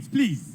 seats, please.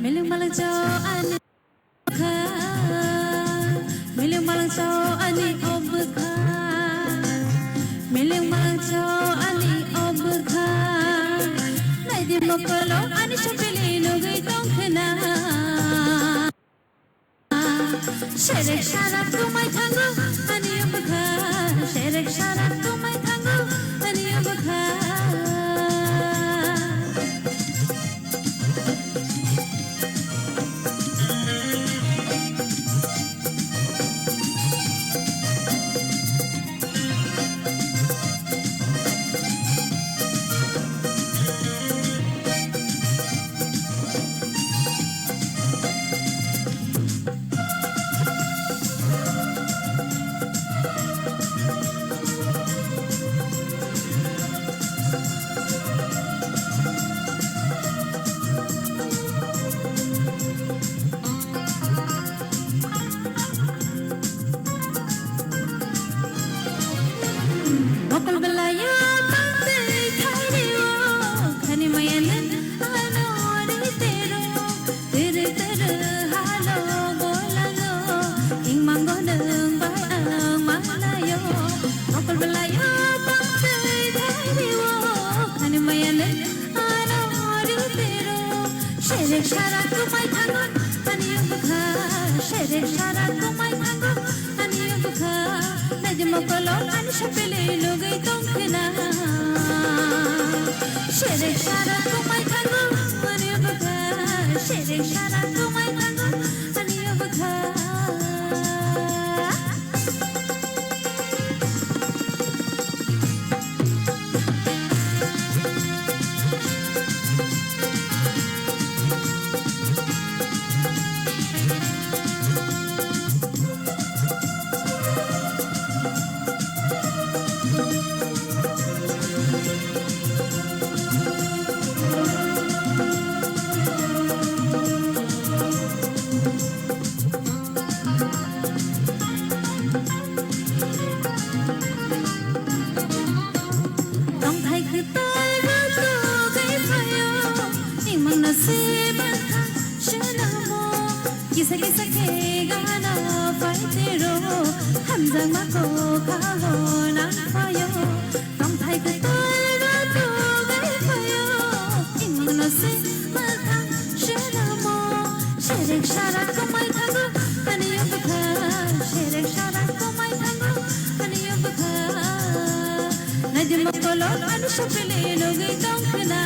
Miling malang cho ani kha, miling malang cho ani obkha, miling malang cho ani obkha. Nai di mokolo ani shapeli logai tongkhna. Sherek sharat tumai thango ani obkha, sherek sharat tumai thango ani obkha. Mokol belaya pantai thairo khani mayalan ano ri tero tere tere halo bolago ing mango nang bai ang malayo mokol belaya pantai thairo khani mayalan ano ri tero sherek sharat kumai thango ani ubkha sherek sharat kumai thango ani ubkha mokolo ani shapeli logai tongkhna sherek sharat kumai thango ani ubkha sherek sharat kumai thango ani ubkha Kisa kisa ke gana faitero hamzang mako kaho nang payo tom thai ke tara to gai payo imno se matang shenamo sherek sharat komai thango ani ubkha sherek sharat komai thango ani ubkha nadim kolo ani shapele logai tongkhna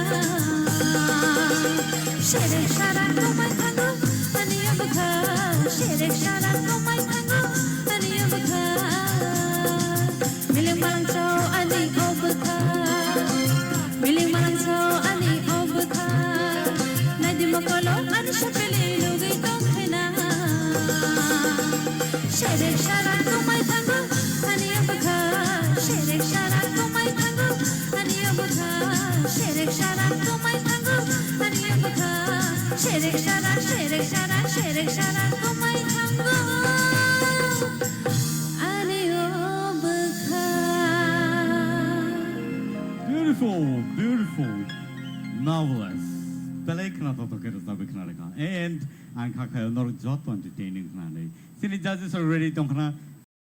sherek sharat komai thango ani ubkha sherek sharat komai thango ani ubkha miling malang cho ani ubkha miling malang cho ani ubkha nadi mokolo ani shapeli logai tongkhna sherek sharat komai thango ani ubkha sherek sharat komai thango ani ubkha sherek sharat komai thango ani ubkha sherek sharat sherek sharat komai thango ani ubkha. Beautiful, beautiful, marvelous. Pelai khna to kero sabe khna and ang khakha nor jot entertaining khna nei. Sini judges are ready tong khna